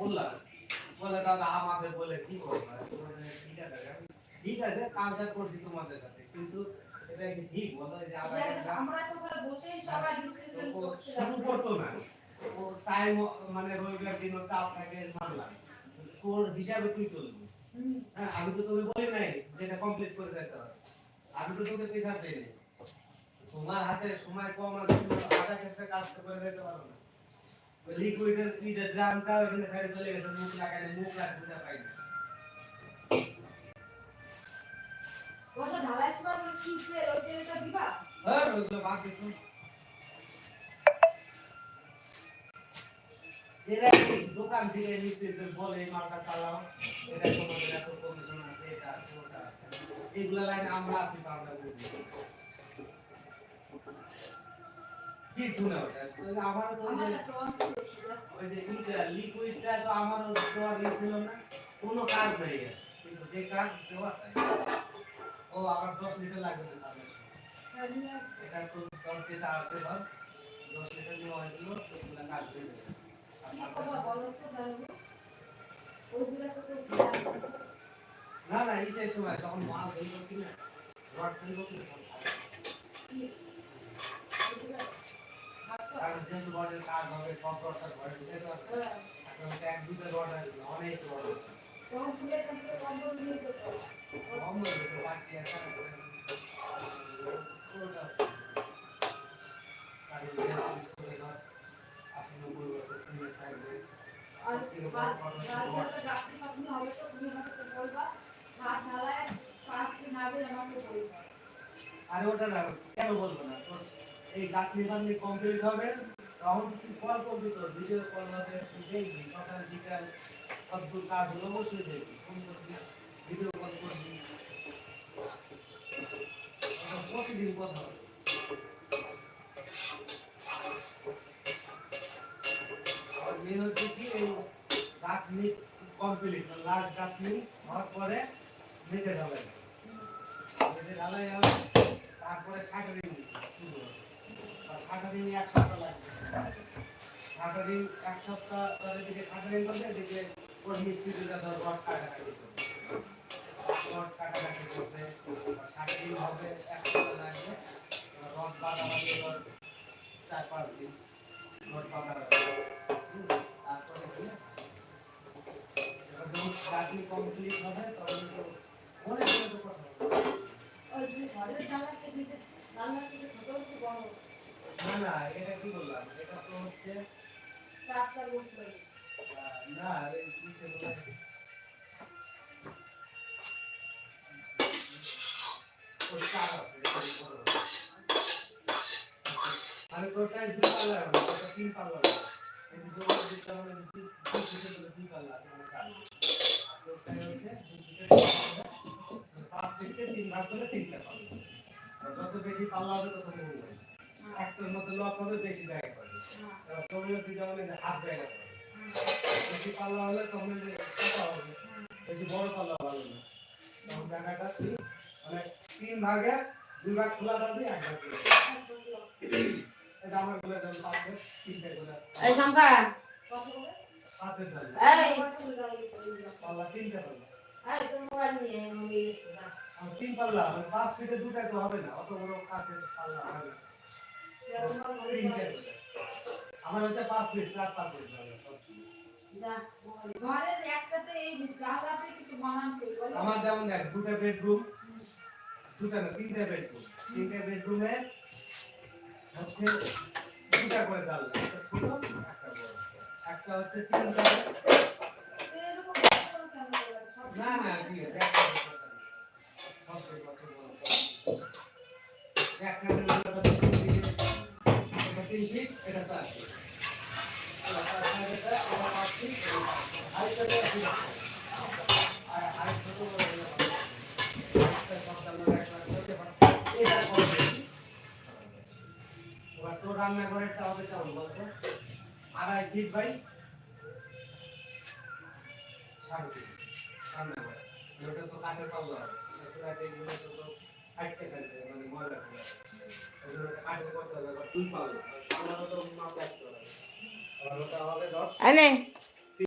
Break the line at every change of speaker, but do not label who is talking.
বললাম বলে দাদা আমাদের বলে কি করবো ঠিক আছে কাজটা করছি তোমাদের সাথে কিন্তু এটা কি ঠিক বলো যে
আমরা তো ওখানে বসেই সবাই ডিসকাশন করতে
শুরু করতো না ও টাইম মানে রবিবার দিন চাপ থাকে মানলাম তোর হিসাবে তুই চলবি হ্যাঁ আমি তো তোকে বলি নাই যেটা কমপ্লিট করে দিতে হবে আমি তো তোকে প্রেশার দেই নাই তোমার হাতে সময় কম আছে তুমি আধা ক্ষেত্রে কাজ করে দিতে পারো না লিকুইডের ফিডের ড্রামটা ওখানে ছেড়ে চলে গেছে মুখ লাগালে মুখ আর বুঝা পাই না
ওটা ঢালাই সময় কি সে ওই তেলটা দিবা
হ্যাঁ ওগুলো বাদ দিছো এরা দোকান থেকে নিতে বলে এই মালটা চালাও এটা তোমাদের এত কমিশন আছে এটা আছে ওটা আছে এগুলা লাইন আমরা আছি তো আমরা বুঝি কি শুনে ওটা আমারও তো ওই যে লিকুইডটা তো আমারও দেওয়া ছিল না কোনো কাজ নাই কিন্তু যে কাজ দেওয়া তাই ও আবার 10 লিটার লাগবে না এটা তো তোর যেটা আছে ধর 10 লিটার নেওয়া হয়েছিল এগুলা কাজ হয়ে যাবে না না এই সেই সময় তখন মাছ ধরবো কিনা রড ধরবো কিনা কারণ যেহেতু রডের কাজ হবে সব রডটা ঘরে ঢুকে তো এখন এক দুটো রড আসবে অনেক রড বাকি একটা আরে ওটা না কেন বলবো না তোর এই গাছনি বান্ধি কমপ্লিট হবে তখন তুই কল করবি তোর ভিডিও কল হবে তুই দেখবি সকাল বিকাল সবদূর কাজ হলো অবশ্যই দেখবি ফোন করবি ভিডিও কল করবি প্রতিদিন কথা হবে আর মেন হচ্ছে কি এই গাছনি কমপ্লিট লাস্ট গাছনি হওয়ার পরে মেঝে ঢালাই মেঝে ঢালাই হবে তারপরে শাটারিং শুরু হবে শাটারিং এক সপ্তাহ লাগবে শাটারিং এক সপ্তাহ পরে দিকে শাটারিং করবে এদিকে ওর মিস্ত্রিটা ধর রড কাটাকাটি করবে রড কাটাকাটি করবে শাটারিং হবে এক সপ্তাহ লাগবে রড বাঁধাবাঁধি ধর 4-5 দিন রড বাঁধাবাঁধি তারপরে যখন গাছনি কমপ্লিট হবে তখন তো অনেক তো কথা না না এটা কি বললাম এটা তো হচ্ছে না এই কিসে বলে ওই কাজ আছে আমি তোটাই 2 পাল্লা হবে ওটা 3 পাল্লা হবে এই যে জোর দিতে হবে 2 পাল্লা আছে মানে কাজ তোটাই হচ্ছে 5 থেকে 3 ভাগ করে 3টা পাল্লা যত বেশি পাল্লা হবে তত মূল হবে একটার মধ্যে লক হবে বেশি জায়গা পাবে তোমরা কি জানো যে হাফ জায়গা পাবে বেশি পাল্লা হলে তোমরা যে কত হবে বেশি বড় পাল্লা ভালো না তখন জায়গাটা তুই মানে 3 ভাগে 2 ভাগ খোলা পাবি 1 ভাগ এটা আমার বলে দেন 5 ভাগ 3টা করে
এই সংখ্যা কত বলে
5 এর জায়গা
এই
পাল্লা 3টা পাল্লা
এই তুমি মোবাইল নিয়ে আমি
আর 3 পাল্লা মানে 5 ফিটে দুটা তো হবে না অত বড় কাছে পাল্লা হবে না আমার হচ্ছে 5 ফিট 4-5 ফিট
ঘরের একটাতে এই জানলাতে কিছু বানাচ্ছে
আমার যেমন দেখ দুটো বেডরুম দুটো না তিনটা বেডরুম তিনটা বেডরুমে হচ্ছে দুটো করে জানলা একটা ছোট একটা বড় একটা হচ্ছে 3 জানলা না না ঠিক আছে দেখ সবচেয়ে কত বড় এক সাইডে এটা 3 ফিট এটা 4 ফিট রান্নাঘরেরটা হবে কেমন বলতো 2.5 ফিট বাই 3.5 ফিট রান্নাঘর ওটা তো কাঠের পাল্লা হবে এগুলো তো ফাইটতে থাকবে মানে ময়লা হবে ওগুলো কাঠের করতে হবে 2 পাল্লা পাল্লা তো মাপ রাখতে হবে আর ওটা হবে 10